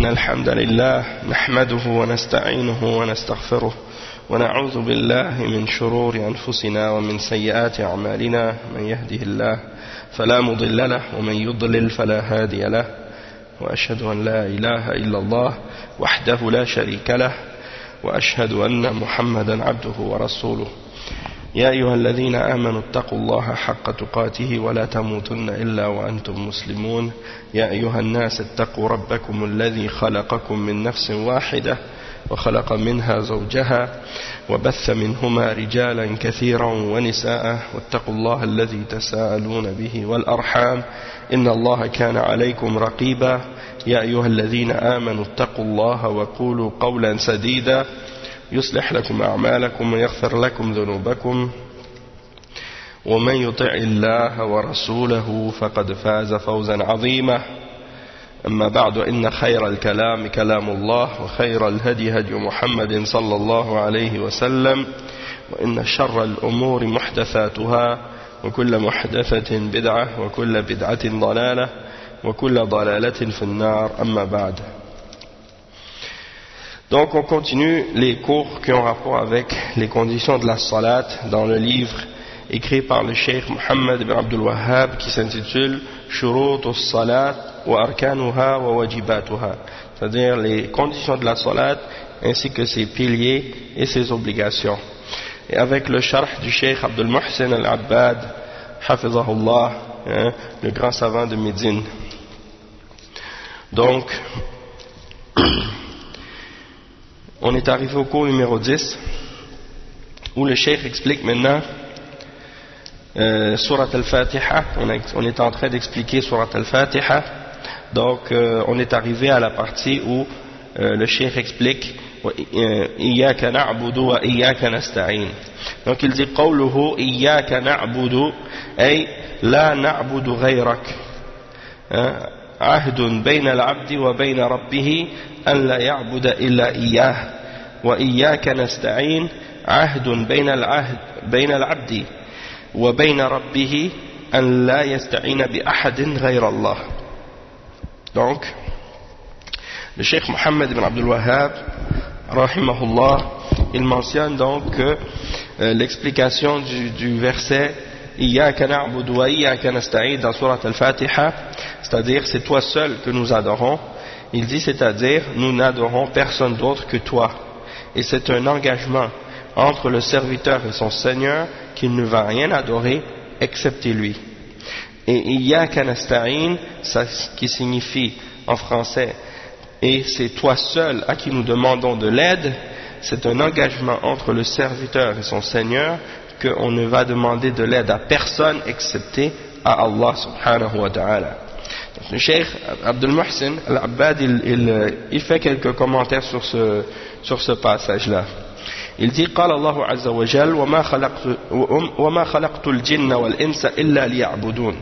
إن الحمد لله نحمده ونستعينه ونستغفره ونعوذ بالله من شرور أنفسنا ومن سيئات أعمالنا من يهده الله فلا مضل له ومن يضلل فلا هادي له وأشهد أن لا إله إلا الله وحده لا شريك له وأشهد أن محمدا عبده ورسوله يا أيها الذين آمنوا اتقوا الله حق تقاته ولا تموتن إلا وأنتم مسلمون يا أيها الناس اتقوا ربكم الذي خلقكم من نفس واحدة وخلق منها زوجها وبث منهما رجالا كثيرا ونساء واتقوا الله الذي تساءلون به والأرحام إن الله كان عليكم رقيبا يا أيها الذين آمنوا اتقوا الله وقولوا قولا سديدا يصلح لكم أعمالكم ويغفر لكم ذنوبكم ومن يطع الله ورسوله فقد فاز فوزا عظيما أما بعد إن خير الكلام كلام الله وخير الهدي هدي محمد صلى الله عليه وسلم وإن شر الأمور محدثاتها وكل محدثة بدعة وكل بدعة ضلالة وكل ضلالة في النار أما بعد. Donc on continue les cours qui ont rapport avec les conditions de la salat dans le livre écrit par le cheikh Muhammad ibn Abdul Wahhab qui s'intitule Shurut as-salat wa arkanuha wa wajibatuha, c'est-à-dire les conditions de la salat ainsi que ses piliers et ses obligations. Et avec le sharh du cheikh Abdul Muhsin al-Abbad hafizahullah, le grand savant de Médine. Donc on est arrivé au cours numéro 10 où le cheikh explique maintenant Surat al-Fatiha. On est en train d'expliquer Surat al-Fatiha. Donc on est arrivé à la partie où le cheikh explique Iyyaka na'budu wa iyyaka nasta'in. Donc il dit qawluhu Iyyaka na'budu ay la na'budu ghayrak, عهد بين العبد وبين ربه أن لا يعبد إلا إياه وإياك نستعين عهد بين العبد وبين ربه أن لا يستعين بأحد غير الله. Donc le cheikh Mohammed ibn Abdul Wahhab rahimahullah, il mentionne donc que l'explication du verset Iyyaka na'budu wa iyyaka nasta'in dans Surat al-Fatiha, c'est-à-dire c'est toi seul que nous adorons. Il dit c'est-à-dire nous n'adorons personne d'autre que toi, et c'est un engagement entre le serviteur et son Seigneur qu'il ne va rien adorer excepté lui. Et Iyyaka nasta'in, ça qui signifie en français et c'est toi seul à qui nous demandons de l'aide, c'est un engagement entre le serviteur et son Seigneur qu'on ne va demander de l'aide à personne excepté à Allah subhanahu wa ta'ala. Le cheikh Abdul Muhsin al-Abbad il fait quelques commentaires sur ce passage-là. Il dit قال الله عز وجل وما خلقت الجن والإنس إلا ليعبدون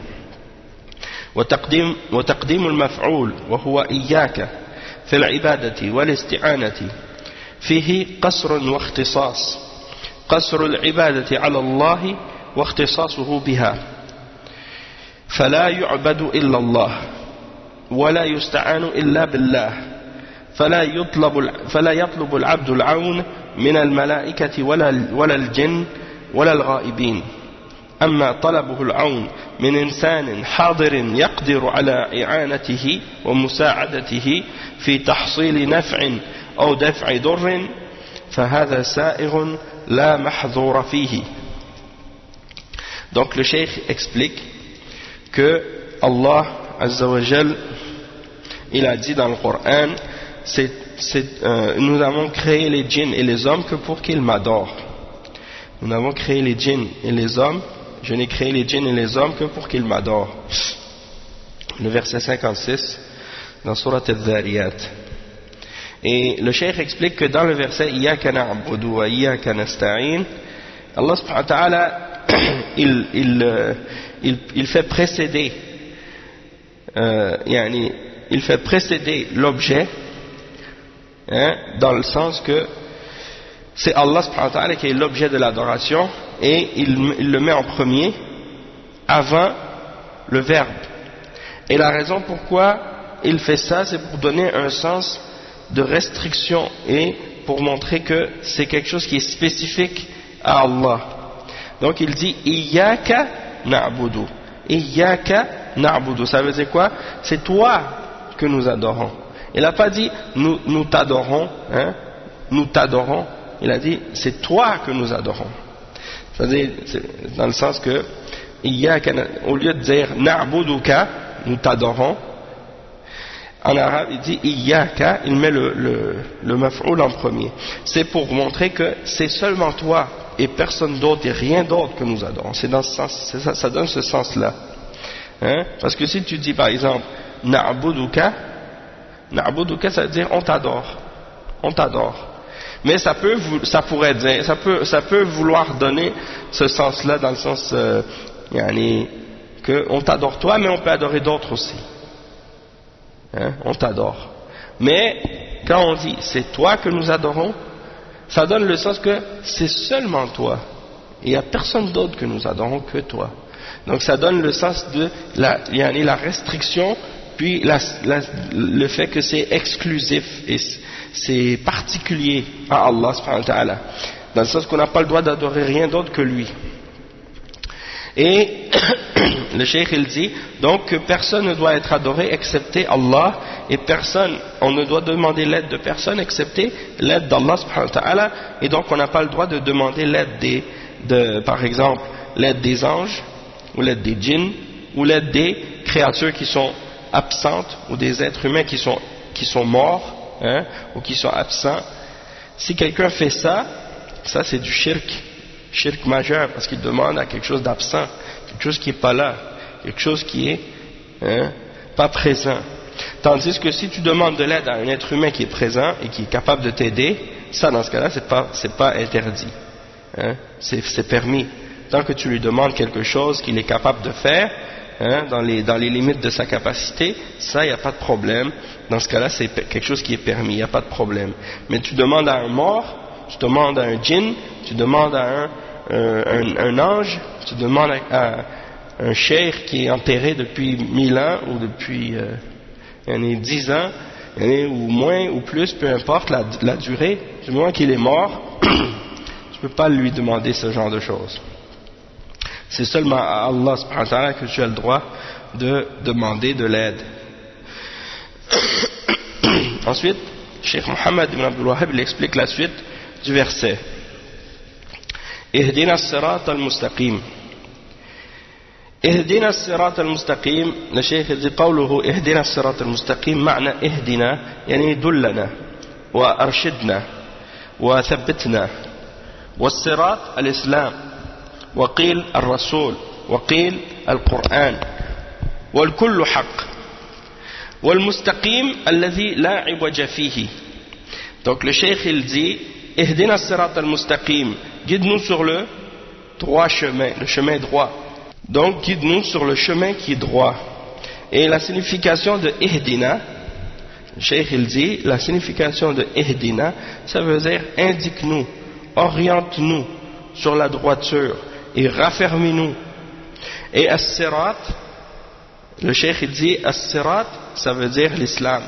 وتقديم المفعول وهو إياك في العبادة والاستعانة فيه قصر واختصاص، قصر العبادة على الله واختصاصه بها، فلا يعبد إلا الله ولا يستعان إلا بالله، فلا يطلب العبد العون من الملائكة ولا الجن ولا الغائبين. أما طلبه العون من إنسان حاضر يقدر على إعانته ومساعدته في تحصيل نفع أو دفع ضر فهذا سائغ لا محظور فيه. Donc le cheikh explique que Allah Azza wa Jal, il a dit dans le Coran, nous avons créé les djinns et les hommes que pour qu'ils m'adorent. Nous avons créé les djinns et les hommes, je n'ai créé les djinns et les hommes que pour qu'ils m'adorent. Le verset 56 dans Surat al-Dhariyat. Et le cheikh explique que dans le verset Iyyaka na'budu wa iyyaka nasta'in, Allah subhanahu wa ta'ala il fait précéder il fait précéder l'objet, dans le sens que c'est Allah subhanahu wa ta'ala qui est l'objet de l'adoration et il le met en premier avant le verbe. Et la raison pourquoi il fait ça, c'est pour donner un sens de restriction et pour montrer que c'est quelque chose qui est spécifique à Allah. Donc il dit Iyyaka na'budu. Iyyaka na'budu. Ça veut dire quoi? C'est toi que nous adorons. Il n'a pas dit nous t'adorons, hein? Nous t'adorons. Il a dit c'est toi que nous adorons. C'est-à-dire, dans le sens que Iyyaka, au lieu de dire na'buduka, nous t'adorons, en arabe il dit Iyyaka, il met le maf'oul en premier. C'est pour montrer que c'est seulement toi et personne d'autre et rien d'autre que nous adorons. C'est dans ce sens, ça donne ce sens-là. Hein? Parce que si tu dis par exemple na'buduka, ça veut dire on t'adore. On t'adore. Mais ça pourrait dire, ça peut vouloir donner ce sens-là dans le sens que on t'adore toi, mais on peut adorer d'autres aussi. Hein? On t'adore. Mais quand on dit c'est toi que nous adorons, ça donne le sens que c'est seulement toi. Il n'y a personne d'autre que nous adorons que toi. Donc ça donne le sens de la restriction, puis le fait que c'est exclusif et c'est particulier à Allah subhanahu wa ta'ala, dans le sens qu'on n'a pas le droit d'adorer rien d'autre que lui. Et le cheikh il dit donc que personne ne doit être adoré excepté Allah, et personne, on ne doit demander l'aide de personne excepté l'aide d'Allah subhanahu wa ta'ala, et donc on n'a pas le droit de demander l'aide par exemple l'aide des anges ou l'aide des djinns ou l'aide des créatures qui sont absentes ou des êtres humains qui sont morts, hein, ou qui sont absents. Si quelqu'un fait ça c'est du shirk majeur, parce qu'il demande à quelque chose d'absent, quelque chose qui n'est pas là, quelque chose qui est pas présent. Tandis que si tu demandes de l'aide à un être humain qui est présent et qui est capable de t'aider, ça dans ce cas-là c'est pas interdit, hein, c'est permis. Tant que tu lui demandes quelque chose qu'il est capable de faire, hein, dans les limites de sa capacité, ça il n'y a pas de problème. Dans ce cas-là c'est quelque chose qui est permis, il n'y a pas de problème. Mais tu demandes à un mort, tu demandes à un djinn, tu demandes à un ange, tu demandes à un cheikh qui est enterré depuis 1000 ans ou depuis 10 ans, ou moins ou plus, peu importe la durée, du moment qu'il est mort, tu ne peux pas lui demander ce genre de choses. C'est seulement à Allah subhanahu wa ta'ala que tu as le droit de demander de l'aide. Ensuite, Cheikh Mohammed ibn Abdul Wahhab il explique la suite du verset. Ihdina as-sirat al-mustaqim. Ihdina as-sirat al-mustaqim, le Cheikh dit قوله ihdina as-sirat al-mustaqim معنى ihdina يعني دلنا وأرشدنا وثبتنا, والصراط الإسلام, وقيل الرسول, وقيل القرآن, والكل حق, والمستقيم الذي لا عوج فيه. Donc le Cheikh il dit Ihdina as-sirat al-mustaqim, guide-nous sur le droit chemin, le chemin droit. Donc guide-nous sur le chemin qui est droit. Et la signification de Ihdina, le Cheikh il dit, la signification de Ihdina, ça veut dire indique-nous, oriente-nous sur la droiture et raffermis-nous. Et as-sirat, le Cheikh il dit as-sirat, ça veut dire l'islam.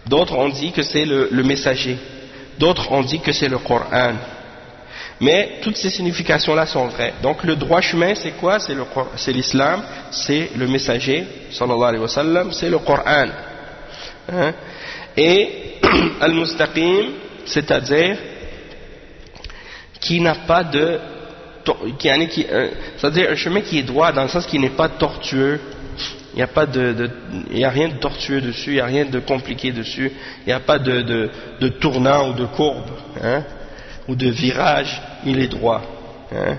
D'autres ont dit que c'est le messager. D'autres ont dit que c'est le Coran. Mais toutes ces significations-là sont vraies. Donc le droit chemin, c'est quoi? C'est l'islam, c'est le messager, sallallahu alayhi wa sallam, c'est le Coran. Hein? Et al-mustaqim, c'est-à-dire qui n'a pas de... c'est-à-dire un chemin qui est droit dans le sens qui n'est pas tortueux. Il n'y a rien de tortueux dessus, il n'y a rien de compliqué dessus, il n'y a pas de tournant ou de courbe, hein, ou de virage, il est droit. Hein.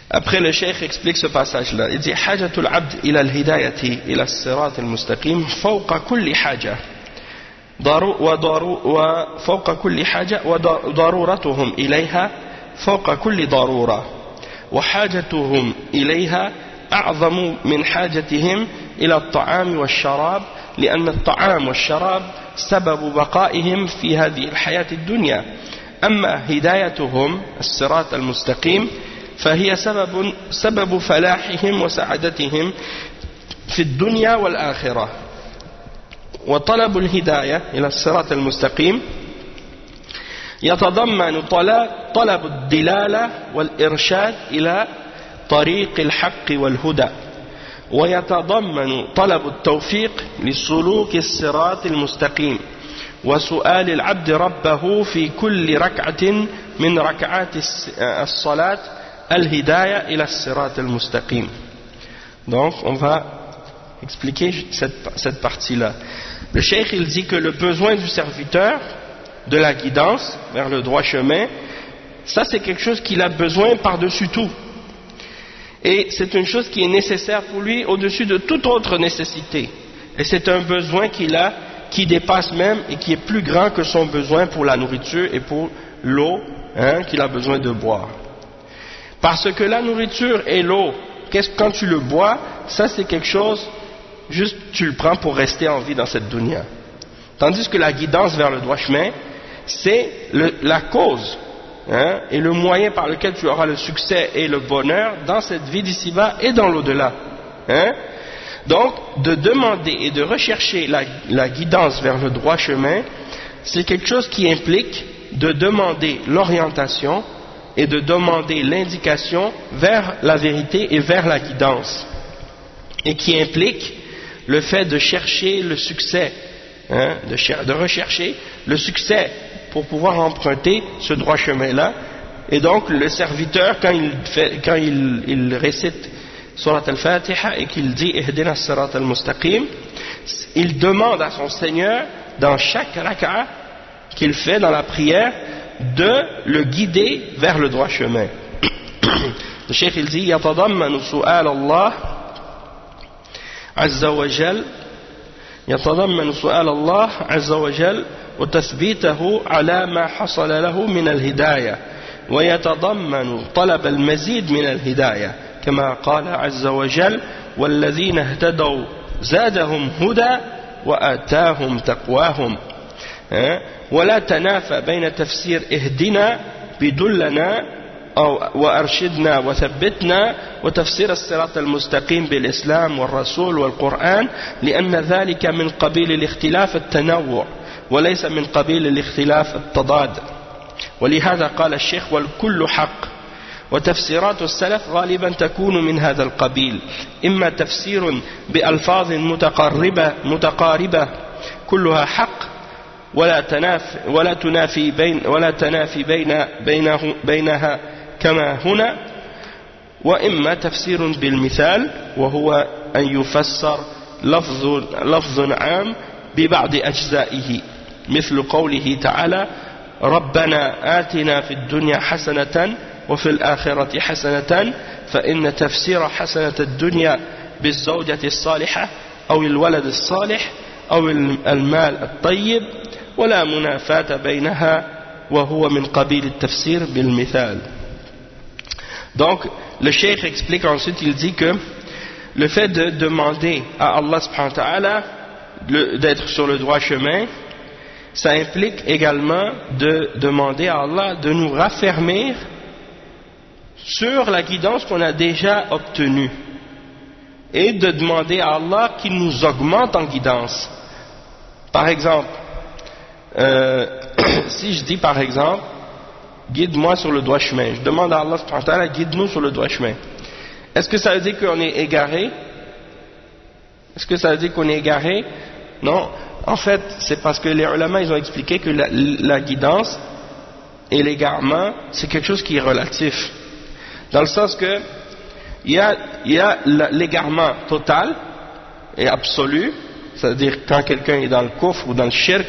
Après le cheikh explique ce passage-là, il dit Hajatul abd ila al-hidayati ila as-sirat al-mustaqim fawqa kulli haja wa fawqa kulli haja wa daruratuhum ilayha fawqa kulli darura wa hajatuhum ilayha أعظم من حاجتهم إلى الطعام والشراب لأن الطعام والشراب سبب بقائهم في هذه الحياة الدنيا. أما هدايتهم الصراط المستقيم فهي سبب فلاحهم وسعادتهم في الدنيا والآخرة وطلب الهداية إلى الصراط المستقيم يتضمن طلب الدلالة والإرشاد إلى طريق الحق والهدى ويتضمن طلب التوفيق لسلوك الصراط المستقيم وسؤال العبد ربه في كل ركعة من ركعات الصلاة الهداية إلى الصراط المستقيم. Donc on va expliquer cette partie-là. Le cheikh il dit que le besoin du serviteur de la guidance vers le droit chemin, ça c'est quelque chose qu'il a besoin par-dessus tout. Et c'est une chose qui est nécessaire pour lui au-dessus de toute autre nécessité. Et c'est un besoin qu'il a qui dépasse même et qui est plus grand que son besoin pour la nourriture et pour l'eau qu'il a besoin de boire. Parce que la nourriture et l'eau, quand tu le bois, ça c'est quelque chose, juste tu le prends pour rester en vie dans cette dunya. Tandis que la guidance vers le droit chemin, c'est la cause et le moyen par lequel tu auras le succès et le bonheur dans cette vie d'ici-bas et dans l'au-delà. Donc, de demander et de rechercher la guidance vers le droit chemin, c'est quelque chose qui implique de demander l'orientation et de demander l'indication vers la vérité et vers la guidance. Et qui implique le fait de chercher le succès, de rechercher le succès pour pouvoir emprunter ce droit chemin-là. Et donc, le serviteur, quand il récite Surat al-Fatiha et qu'il dit Ihdina as-sirat al-mustaqim, il demande à son Seigneur dans chaque raka'a qu'il fait dans la prière de le guider vers le droit chemin. Le cheikh il dit يتضمن سؤال الله عز وجل يتضمن سؤال الله عز وجل وتثبيته على ما حصل له من الهداية ويتضمن طلب المزيد من الهداية كما قال عز وجل والذين اهتدوا زادهم هدى وآتاهم تقواهم ولا تنافى بين تفسير اهدنا بدلنا وأرشدنا وثبتنا وتفسير الصراط المستقيم بالإسلام والرسول والقرآن لأن ذلك من قبيل الاختلاف التنوع وليس من قبيل الاختلاف التضاد ولهذا قال الشيخ والكل حق وتفسيرات السلف غالبا تكون من هذا القبيل إما تفسير بألفاظ متقاربة كلها حق ولا تنافي بينها كما هنا وإما تفسير بالمثال وهو أن يفسر لفظ عام ببعض أجزائه مثل قوله تعالى ربنا آتنا في الدنيا حسنة وفي الآخرة حسنة فإن تفسير حسنة الدنيا بالزوجة الصالحة أو الولد الصالح أو المال الطيب ولا منافاة بينها وهو من قبيل التفسير بالمثال. Donc le cheikh explique ensuite, il dit que le fait de demander à Allah subhanahu wa ta'ala d'être sur le droit chemin, ça implique également de demander à Allah de nous raffermir sur la guidance qu'on a déjà obtenue et de demander à Allah qu'il nous augmente en guidance. Par exemple, si je dis par exemple guide-moi sur le droit chemin, je demande à Allah subhanahu wa ta'ala guide-nous sur le droit chemin, est-ce que ça veut dire qu'on est égaré? Est-ce que ça veut dire qu'on est égaré? Non, en fait c'est parce que les ulama ils ont expliqué que la guidance et l'égarement c'est quelque chose qui est relatif, dans le sens que il y a l'égarement total et absolu, c'est-à-dire quand quelqu'un est dans le kufr ou dans le shirk,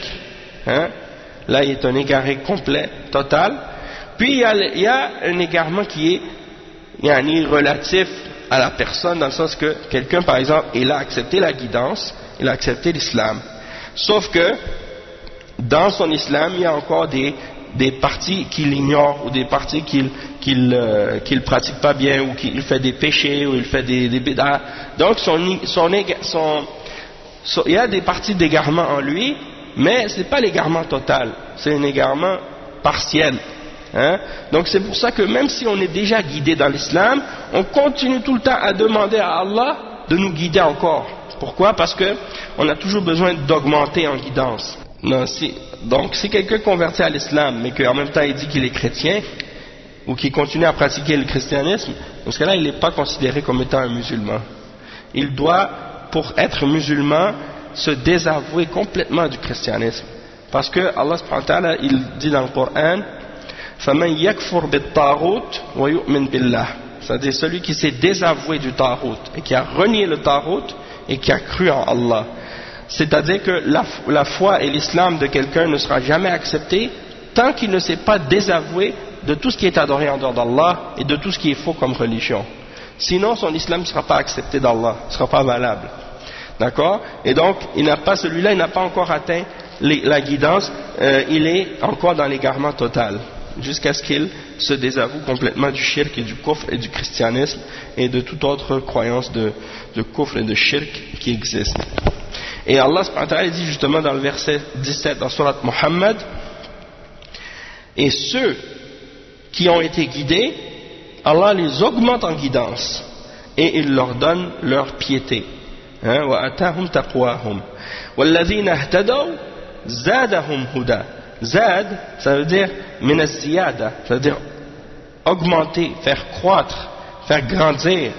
là il est un égaré complet, total. Puis il y a un égarement qui est relatif à la personne, dans le sens que quelqu'un par exemple il a accepté la guidance, il a accepté l'islam, sauf que dans son islam il y a encore des parties qu'il ignore ou des parties qu'il pratique pas bien, ou qu'il fait des péchés, ou il fait des bid'ah. Donc il y a des parties d'égarement en lui, mais c'est pas l'égarement total, c'est un égarement partiel. Donc c'est pour ça que même si on est déjà guidé dans l'islam, on continue tout le temps à demander à Allah de nous guider encore. Pourquoi? Parce que on a toujours besoin d'augmenter en guidance. Non, donc si quelqu'un convertit à l'islam, mais qu'en même temps il dit qu'il est chrétien, ou qu'il continue à pratiquer le christianisme, dans ce cas-là, il n'est pas considéré comme étant un musulman. Il doit, pour être musulman, se désavouer complètement du christianisme. Parce que Allah subhanahu wa ta'ala, il dit dans le Coran, فَمَنْ يَكْفُرْ بِالطَّاغُوتِ وَيُؤْمِنْ بِاللَّهِ, c'est-à-dire celui qui s'est désavoué du tarout et qui a renié le tarout et qui a cru en Allah. C'est-à-dire que la foi et l'islam de quelqu'un ne sera jamais accepté tant qu'il ne s'est pas désavoué de tout ce qui est adoré en dehors d'Allah et de tout ce qui est faux comme religion. Sinon son islam ne sera pas accepté d'Allah, ne sera pas valable. D'accord? Et donc celui-là il n'a pas encore atteint la guidance, il est encore dans l'égarement total, jusqu'à ce qu'il se désavoue complètement du shirk et du kufr et du christianisme et de toute autre croyance de kufr et de shirk qui existe. Et Allah subhanahu wa ta'ala dit justement dans le verset 17 dans Surat Muhammad, et ceux qui ont été guidés, Allah les augmente en guidance et il leur donne leur piété. وَأَتَاهُمْ تَقْوَاهُمْ وَالَّذِينَ اهْتَدَوْا زَادَهُمْ هُدًى. Zad, ça veut dire min az-ziyada, ça veut dire augmenter, faire croître, faire grandir.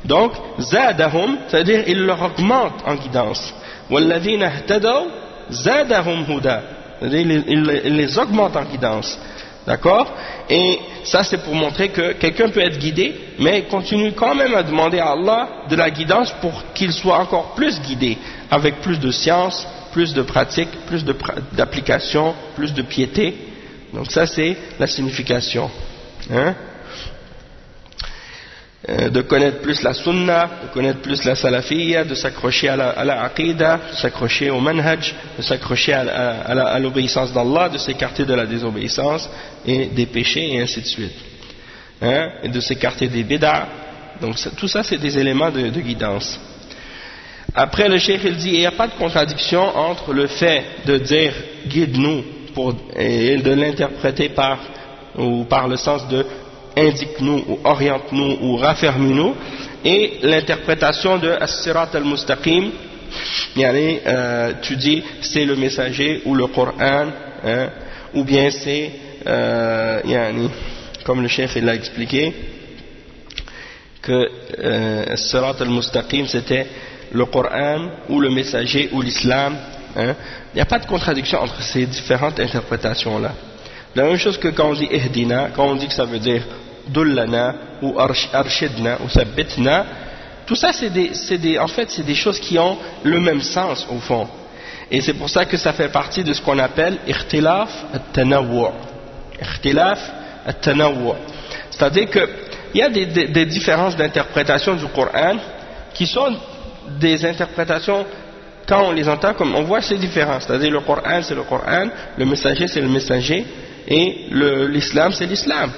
Donc zadahum, ça veut dire il leur augmente en guidance. Walladhina ihtadaw zadahum huda, c'est-à-dire il les augmente en guidance. D'accord? Et ça c'est pour montrer que quelqu'un peut être guidé, mais il continue quand même à demander à Allah de la guidance pour qu'il soit encore plus guidé, avec plus de science, plus de pratique, plus d'application, plus de piété. Donc ça c'est la signification. De connaître plus la sunna, de connaître plus la salafiyya, de s'accrocher à la aqidah, de s'accrocher au manhaj, de s'accrocher à l'obéissance d'Allah, de s'écarter de la désobéissance et des péchés et ainsi de suite. Et de s'écarter des bid'a. Donc tout ça c'est des éléments de guidance. Après le cheikh il dit il n'y a pas de contradiction entre le fait de dire guide-nous et de l'interpréter par le sens de indique-nous ou oriente-nous ou raffermis-nous et l'interprétation de as-sirat al-mustaqim, tu dis c'est le messager ou le Coran, ou bien c'est comme le cheikh il l'a expliqué que as-sirat al-mustaqim c'était le Coran ou le messager ou l'islam. Il n'y a pas de contradiction entre ces différentes interprétations là. La même chose que quand on dit ihdina, quand on dit que ça veut dire dullana ou arshidna ou sabbitna, tout ça en fait c'est des choses qui ont le même sens au fond, et c'est pour ça que ça fait partie de ce qu'on appelle ikhtilaf at-tanawwu'. Ikhtilaf at-tanawwu', c'est-à-dire que il y a des différences d'interprétation du Coran qui sont des interprétations, quand on les entend, comme on voit c'est différent, c'est-à-dire le Coran c'est le Coran, le messager c'est le messager et l'islam c'est l'islam,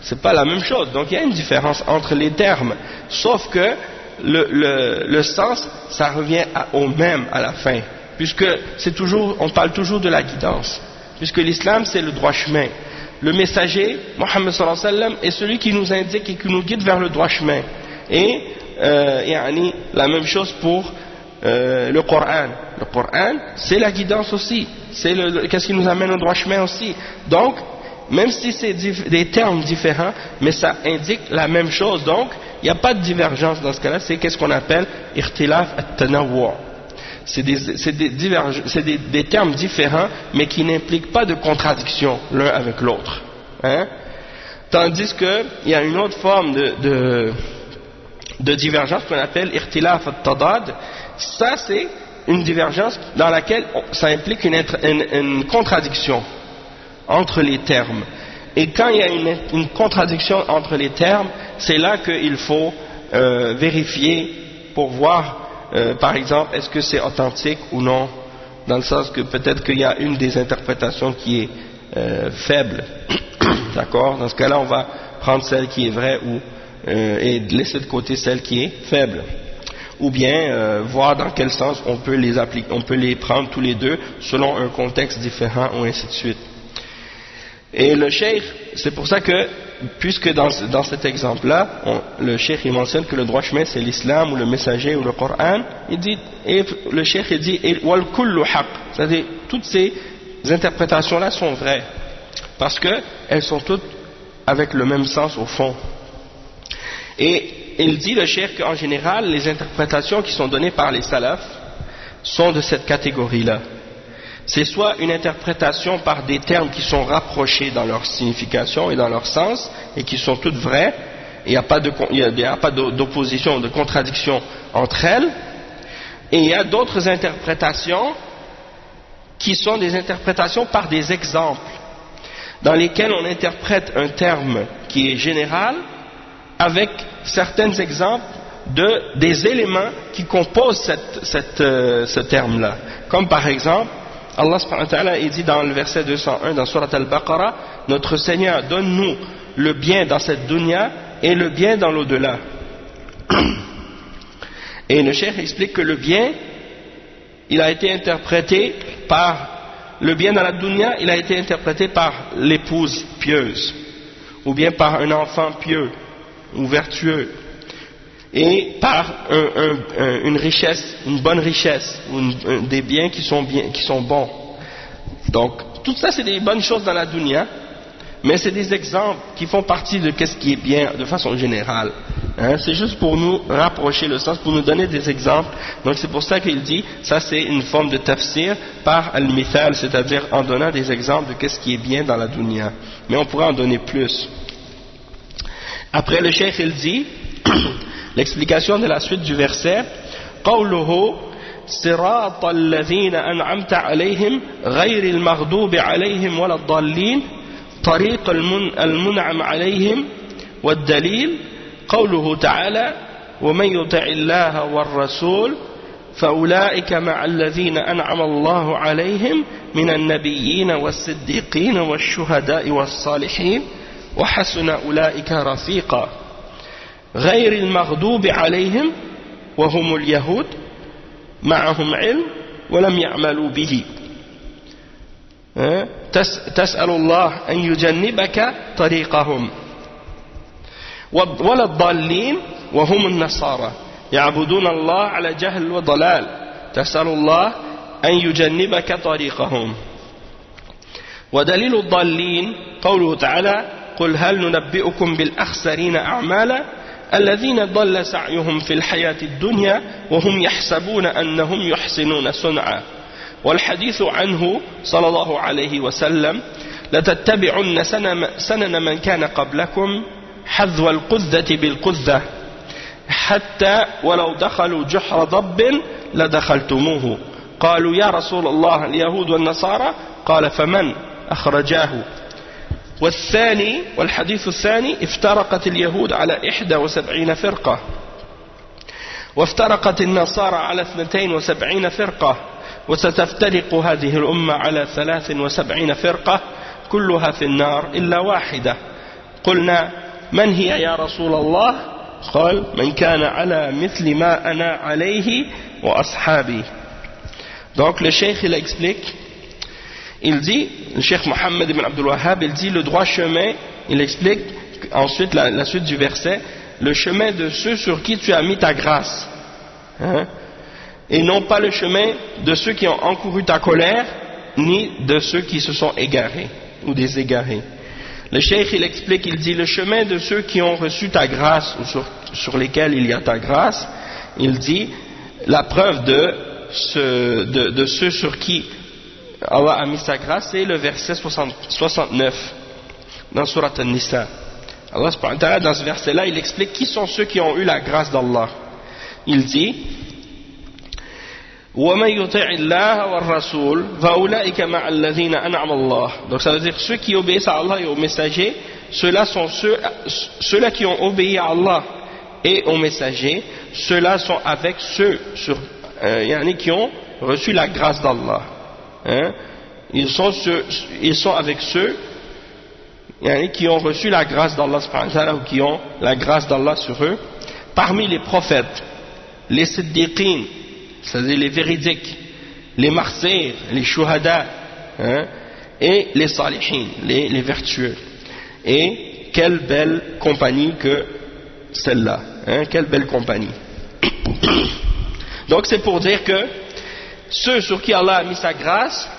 c'est pas la même chose. Donc il y a une différence entre les termes, sauf que le sens ça revient au même à la fin, puisque c'est toujours, on parle toujours de la guidance, puisque l'islam c'est le droit chemin, le messager Mohammed sallallahu alayhi wa sallam est celui qui nous indique et qui nous guide vers le droit chemin, et la même chose pour le Coran. Le Coran c'est la guidance aussi, c'est qu'est-ce qui nous amène au droit chemin aussi. Donc même si c'est des termes différents, mais ça indique la même chose, donc il n'y a pas de divergence dans ce cas-là. C'est qu'est-ce qu'on appelle ikhtilaf at-tanawwu'. C'est des termes différents mais qui n'impliquent pas de contradiction l'un avec l'autre, tandis qu'il y a une autre forme de divergence qu'on appelle ikhtilaf at-tadad. Ça c'est une divergence dans laquelle ça implique une contradiction entre les termes, et quand il y a une contradiction entre les termes, c'est là qu'il faut vérifier pour voir par exemple est-ce que c'est authentique ou non, dans le sens que peut-être qu'il y a une des interprétations qui est faible. D'accord? Dans ce cas-là on va prendre celle qui est vraie et laisser de côté celle qui est faible, ou bien voir dans quel sens on peut les appliquer, on peut les prendre tous les deux selon un contexte différent ou ainsi de suite. Et le cheikh, c'est pour ça que, puisque dans cet exemple-là, le cheikh il mentionne que le droit chemin c'est l'islam ou le messager ou le Coran, il dit, et le cheikh il dit, wal kullu haq, c'est-à-dire toutes ces interprétations-là sont vraies, parce que elles sont toutes avec le même sens au fond. Et il dit le cheikh qu'en général, les interprétations qui sont données par les salafs sont de cette catégorie-là. C'est soit une interprétation par des termes qui sont rapprochés dans leur signification et dans leur sens, et qui sont toutes vraies, et il n'y a pas d'opposition, de contradiction entre elles, et il y a d'autres interprétations qui sont des interprétations par des exemples, dans lesquels on interprète un terme qui est général, avec certains exemples des éléments qui composent ce terme-là, comme par exemple, Allah subhanahu wa ta'ala il dit dans le verset 201 dans Surat Al-Baqarah, notre Seigneur donne-nous le bien dans cette dunya et le bien dans l'au-delà. Et le cheikh explique que le bien, il a été interprété par le bien dans la dunya, il a été interprété par l'épouse pieuse, ou bien par un enfant pieux ou vertueux, et par une richesse, une bonne richesse, ou des biens qui sont bons. Donc, tout ça c'est des bonnes choses dans la dunya, mais c'est des exemples qui font partie de ce qui est bien de façon générale. C'est juste pour nous rapprocher le sens, pour nous donner des exemples. Donc c'est pour ça qu'il dit, ça c'est une forme de tafsir par al-mithal, c'est-à-dire en donnant des exemples de ce qui est bien dans la dunya. Mais on pourrait en donner plus. Après le cheikh il dit, l'explication de la suite du verset, قوله صراط الذين أنعمت عليهم غير المغضوب عليهم ولا الضالين طريق المنعم عليهم والدليل قوله تعالى ومن يطع الله والرسول فأولئك مع الذين أنعم الله عليهم من النبيين والصديقين والشهداء والصالحين وحسن أولئك رفيقا غير المغضوب عليهم وهم اليهود معهم علم ولم يعملوا به تسأل الله أن يجنبك طريقهم ولا الضالين وهم النصارى يعبدون الله على جهل وضلال تسأل الله أن يجنبك طريقهم ودليل الضالين قوله تعالى قل هل ننبئكم بالأخسرين أعمالا الذين ضل سعيهم في الحياة الدنيا وهم يحسبون أنهم يحسنون صنعا والحديث عنه صلى الله عليه وسلم لتتبعن سنن من كان قبلكم حذو القذة بالقذة حتى ولو دخلوا جحر ضب لدخلتموه قالوا يا رسول الله اليهود والنصارى قال فمن أخرجاه والحديث الثاني افترقت اليهود على 71 فرقة وافترقت النصارى على 72 فرقة وستفترق هذه الأمة على 73 فرقة كلها في النار إلا واحدة قلنا من هي يا رسول الله قال من كان على مثل ما أنا عليه وأصحابي. Donc le cheikh il explique, il dit, le cheikh Mohammed ibn Abdul Wahhab il dit le droit chemin, il explique ensuite la suite du verset, le chemin de ceux sur qui tu as mis ta grâce, et non pas le chemin de ceux qui ont encouru ta colère, ni de ceux qui se sont égarés ou des égarés. Le cheikh il explique, il dit le chemin de ceux qui ont reçu ta grâce ou sur lesquels il y a ta grâce, il dit la preuve de ceux sur qui Allah a mis sa grâce, c'est le verset 69 dans Surat An-Nisa. Allah subhanahu wa ta'ala dans ce verset là il explique qui sont ceux qui ont eu la grâce d'Allah. Il dit وَمَنْ يُطِعِ اللَّهَ وَالرَّسُولَ فَأُولَئِكَ مَعَ الَّذِينَ أَنْعَمَ اللَّهُ. Donc ça veut dire ceux qui obéissent à Allah et aux messagers, ceux-là sont ceux-là qui ont obéi à Allah et aux messagers, ceux-là sont avec ceux qui ont reçu la grâce d'Allah. Ils sont avec ceux qui ont reçu la grâce d'Allah subhanahu wa ta'ala, ou qui ont la grâce d'Allah sur eux, parmi les prophètes, les siddiqines, c'est-à-dire les véridiques, les martyrs, les shuhada, et les salihin, les vertueux. Et quelle belle compagnie que celle-là, hein, quelle belle compagnie. Donc c'est pour dire que ceux sur qui Allah a mis sa grâce,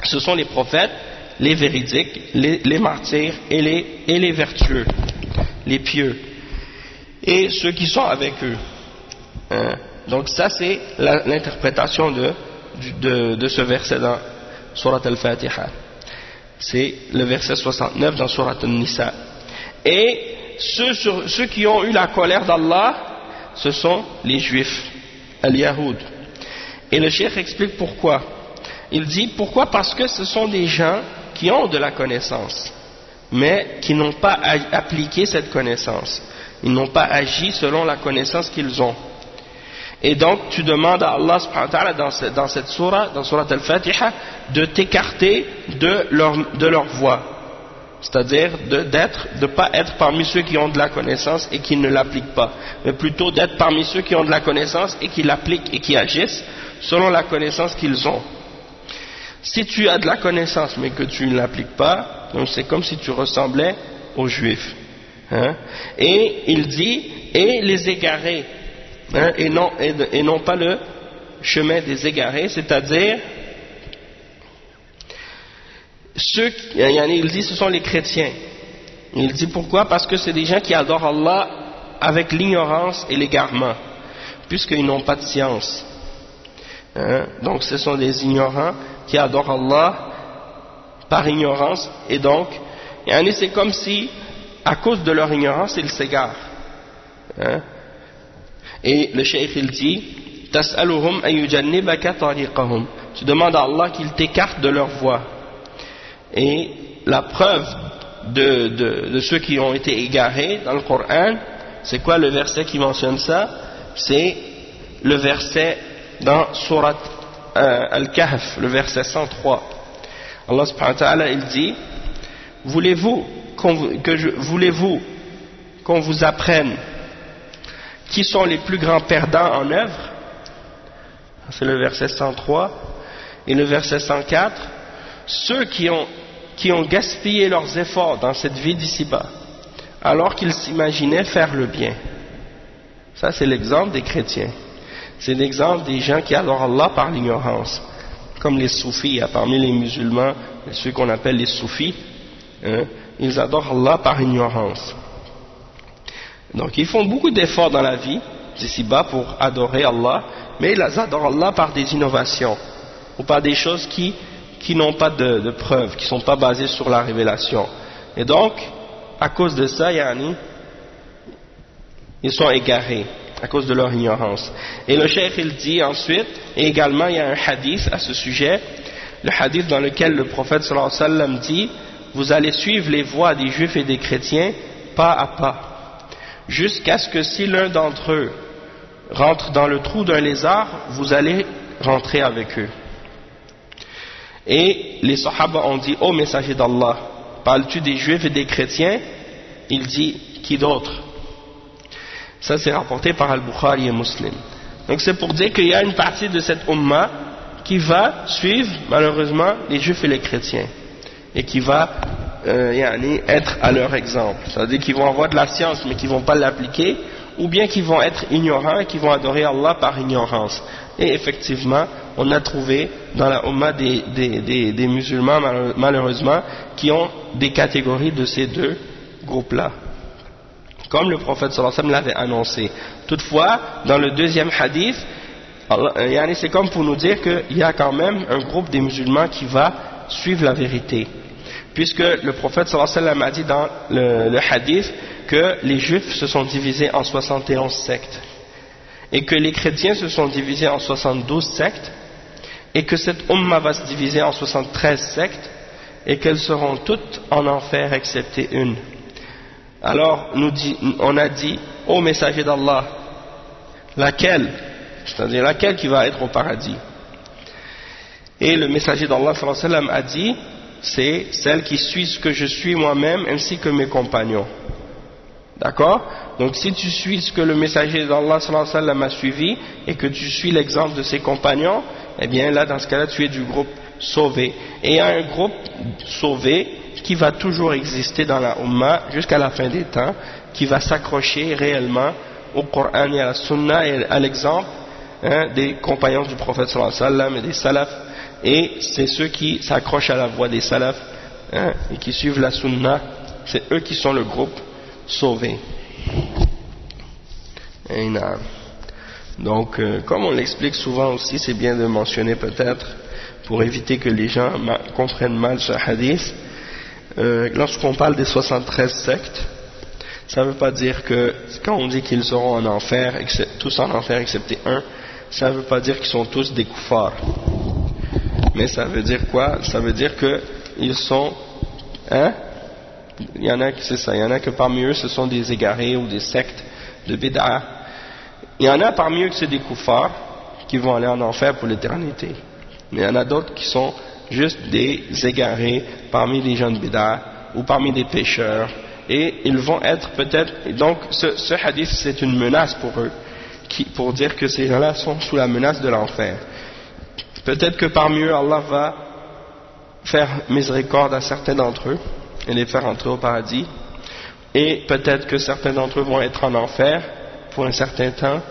ce sont les prophètes, les véridiques, les martyrs et les vertueux, les pieux, et ceux qui sont avec eux. Hein. Donc ça c'est l'interprétation de ce verset dans Surat Al-Fatiha. C'est le verset 69 dans Surat An-Nisa. Et ceux qui ont eu la colère d'Allah, ce sont les Juifs, al-Yahoud. Et le cheikh explique pourquoi. Il dit pourquoi? Parce que ce sont des gens qui ont de la connaissance, mais qui n'ont pas appliqué cette connaissance. Ils n'ont pas agi selon la connaissance qu'ils ont. Et donc tu demandes à Allah subhanahu wa ta'ala dans cette surah, dans Surat Al-Fatiha, de t'écarter de leur voie. C'est-à-dire de ne pas être parmi ceux qui ont de la connaissance et qui ne l'appliquent pas, mais plutôt d'être parmi ceux qui ont de la connaissance et qui l'appliquent et qui agissent selon la connaissance qu'ils ont. Si tu as de la connaissance mais que tu ne l'appliques pas, donc c'est comme si tu ressemblais aux Juifs. Hein? Et il dit, et les égarés, hein, et non pas le chemin des égarés, c'est-à-dire il dit ce sont les chrétiens. Il dit pourquoi? Parce que c'est des gens qui adorent Allah avec l'ignorance et l'égarement, puisqu'ils n'ont pas de science. Hein? Donc ce sont des ignorants qui adorent Allah par ignorance, et donc c'est comme si à cause de leur ignorance ils s'égarent. Hein? Et le cheikh il dit tas'aluhum an yujannibaka tariqahum, tu demandes à Allah qu'il t'écarte de leur voie. Et la preuve de ceux qui ont été égarés dans le Coran, c'est quoi le verset qui mentionne ça? C'est le verset dans Surat Al-Kahf, le verset 103. Allah subhanahu wa ta'ala il dit, voulez-vous qu'on vous apprenne qui sont les plus grands perdants en œuvre? C'est le verset 103. Et le verset 104, ceux qui ont gaspillé leurs efforts dans cette vie d'ici-bas, alors qu'ils s'imaginaient faire le bien. Ça c'est l'exemple des chrétiens. C'est l'exemple des gens qui adorent Allah par l'ignorance. Comme les soufis, parmi les musulmans, ceux qu'on appelle les soufis, hein, ils adorent Allah par ignorance. Donc ils font beaucoup d'efforts dans la vie d'ici-bas pour adorer Allah, mais ils adorent Allah par des innovations ou par des choses qui n'ont pas de preuves, qui ne sont pas basées sur la révélation. Et donc, à cause de ça, ils sont égarés, à cause de leur ignorance. Et le cheikh il dit ensuite, et également il y a un hadith à ce sujet, le hadith dans lequel le prophète sallallahu alayhi wa sallam dit, vous allez suivre les voies des juifs et des chrétiens pas à pas, jusqu'à ce que si l'un d'entre eux rentre dans le trou d'un lézard, vous allez rentrer avec eux. Et les sahaba ont dit, ô messager d'Allah, parles-tu des juifs et des chrétiens? Il dit, qui d'autre? Ça c'est rapporté par Al-Bukhari et Muslim. Donc c'est pour dire qu'il y a une partie de cette umma qui va suivre malheureusement les juifs et les chrétiens, et qui va être à leur exemple. C'est-à-dire qu'ils vont avoir de la science mais qu'ils ne vont pas l'appliquer, ou bien qu'ils vont être ignorants et qu'ils vont adorer Allah par ignorance. Et effectivement, on a trouvé dans la umma des musulmans malheureusement qui ont des catégories de ces deux groupes-là, comme le prophète sallallahu alayhi wa sallam l'avait annoncé. Toutefois, dans le deuxième hadith, c'est comme pour nous dire qu'il y a quand même un groupe des musulmans qui va suivre la vérité, puisque le prophète sallallahu alayhi wa sallam a dit dans le hadith que les juifs se sont divisés en 71 sectes, et que les chrétiens se sont divisés en 72 sectes, et que cette umma va se diviser en 73 sectes, et qu'elles seront toutes en enfer excepté une. Alors on a dit, ô messager d'Allah, laquelle, c'est-à-dire laquelle qui va être au paradis? Et le messager d'Allah sallallahu alayhi wa sallam a dit, c'est celle qui suit ce que je suis moi-même ainsi que mes compagnons. D'accord? Donc si tu suis ce que le messager d'Allah sallallahu alayhi wa sallam a suivi et que tu suis l'exemple de ses compagnons, eh bien là dans ce cas-là tu es du groupe sauvé. Et il y a un groupe sauvé qui va toujours exister dans la Ummah jusqu'à la fin des temps, qui va s'accrocher réellement au Coran et à la Sunna et à l'exemple des compagnons du prophète sallallahu alayhi wa sallam et des salafs, et c'est ceux qui s'accrochent à la voie des salafs et qui suivent la Sunna, c'est eux qui sont le groupe sauvé. Et donc comme on l'explique souvent aussi, c'est bien de mentionner peut-être pour éviter que les gens comprennent mal ce hadith, lorsqu'on parle des 73 sectes, ça ne veut pas dire que quand on dit qu'ils seront en enfer, tous en enfer excepté un, ça ne veut pas dire qu'ils sont tous des koufars. Mais ça veut dire quoi? Ça veut dire qu'ils sont, il y en a que c'est ça, il y en a que parmi eux ce sont des égarés ou des sectes de bid'a. Il y en a parmi eux que c'est des koufars qui vont aller en enfer pour l'éternité. Mais il y en a d'autres qui sont juste des égarés parmi les gens de bid'a ou parmi des pécheurs. Et ils vont être peut-être, donc ce hadith c'est une menace pour eux, pour dire que ces gens-là sont sous la menace de l'enfer. Peut-être que parmi eux Allah va faire miséricorde à certains d'entre eux et les faire entrer au paradis, et peut-être que certains d'entre eux vont être en enfer pour un certain temps,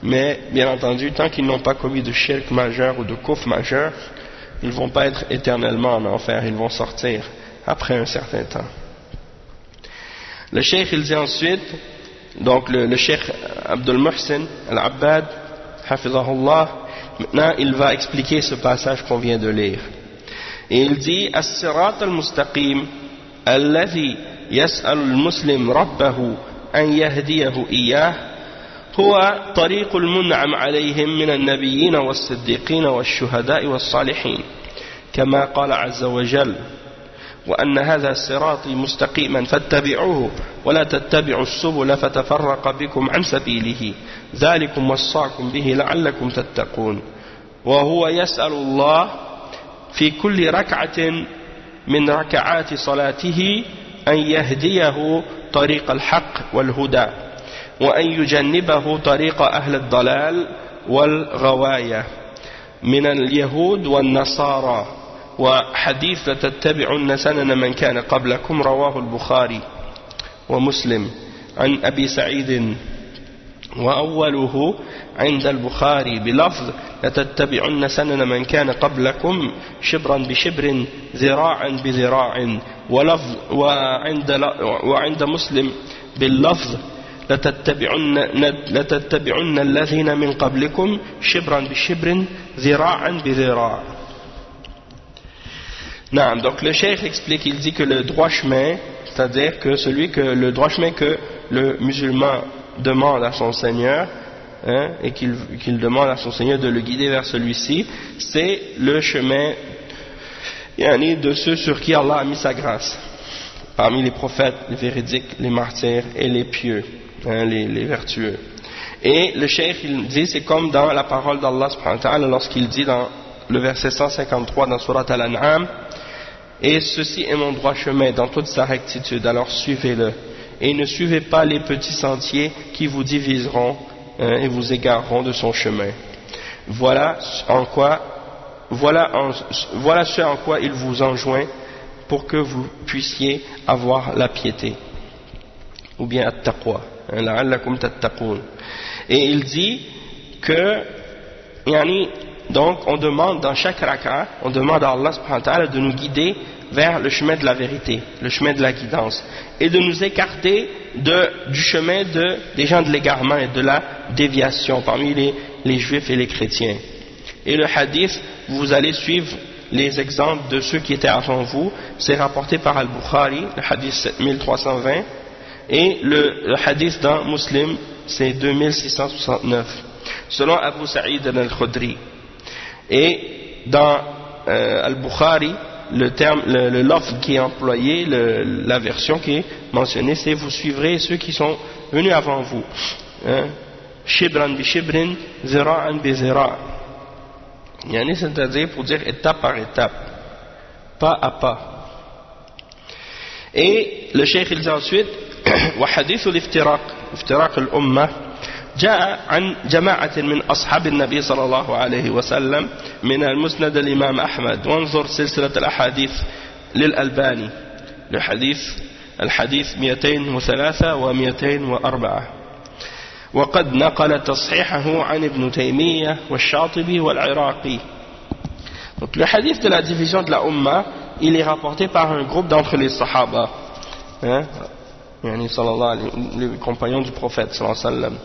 mais bien entendu tant qu'ils n'ont pas commis de shirk majeur ou de kufr majeur, ils ne vont pas être éternellement en enfer, ils vont sortir après un certain temps. Le cheikh il dit ensuite, donc le cheikh Abdul Muhsin al-Abbad hafizahullah, maintenant il va expliquer ce passage qu'on vient de lire, et il dit as-sirat al-mustaqim alladhi yas'alu al-muslim rabbahu an yahdiyahu iyyah huwa tariq al-mun'am alayhim min an-nabiyyin was-siddiqin wash-shuhada'i was-salihin kama qala 'azza wa jalla وأن هذا صراطي مستقيما فاتبعوه ولا تتبعوا السبل فتفرق بكم عن سبيله ذلكم وصاكم به لعلكم تتقون وهو يسأل الله في كل ركعة من ركعات صلاته أن يهديه طريق الحق والهدى وأن يجنبه طريق أهل الضلال والغواية من اليهود والنصارى وحديث لتتبعن سنن من كان قبلكم رواه البخاري ومسلم عن أبي سعيد وأوله عند البخاري بلفظ لتتبعن سنن من كان قبلكم شبرا بشبر ذراعا بذراع وعند مسلم باللفظ لتتبعن الذين من قبلكم شبرا بشبر ذراعا بذراع. Non, donc le cheikh explique, il dit que le droit chemin, c'est-à-dire que le droit chemin que le musulman demande à son Seigneur, et qu'il demande à son Seigneur de le guider vers celui-ci, c'est le chemin de ceux sur qui Allah a mis sa grâce, parmi les prophètes, les véridiques, les martyrs et les pieux, les vertueux. Et le cheikh il dit, c'est comme dans la parole d'Allah subhanahu wa ta'ala lorsqu'il dit dans le verset 153 dans Surat Al-An'am, et ceci est mon droit chemin dans toute sa rectitude, alors suivez-le, et ne suivez pas les petits sentiers qui vous diviseront et vous égareront de son chemin. Voilà ce en quoi il vous enjoint pour que vous puissiez avoir la piété, ou bien at-taqwa, la'allakum tattaqoun. Et il dit que donc on demande dans chaque raka, on demande à Allah subhanahu wa ta'ala de nous guider vers le chemin de la vérité, le chemin de la guidance, et de nous écarter du chemin des gens de l'égarement et de la déviation parmi les juifs et les chrétiens. Et le hadith, vous allez suivre les exemples de ceux qui étaient avant vous, c'est rapporté par Al-Bukhari, le hadith 7320, et le hadith dans Muslim, c'est 2669, selon Abu Sa'id al-Khudri. Et dans Al-Bukhari, le lafz qui est employé, la version qui est mentionnée, c'est vous suivrez ceux qui sont venus avant vous. Shibran bi shibrin, zira'an bi zira'. C'est-à-dire pour dire étape par étape, pas à pas. Et le cheikh il dit ensuite, wa hadith al-iftiraq al-ummah جاء عن جماعة من أصحاب النبي صلى الله عليه وسلم من المسند الإمام أحمد وانظر سلسلة الأحاديث للألباني الحديث 203 و 204 وقد نقل تصحيحه عن ابن تيمية والشاطبي والعراقي. Donc le hadith de la division de la Ummah, il est rapporté par un groupe d'entre les Sahaba, les compagnons du prophète sallallahu alayhi wa sallam.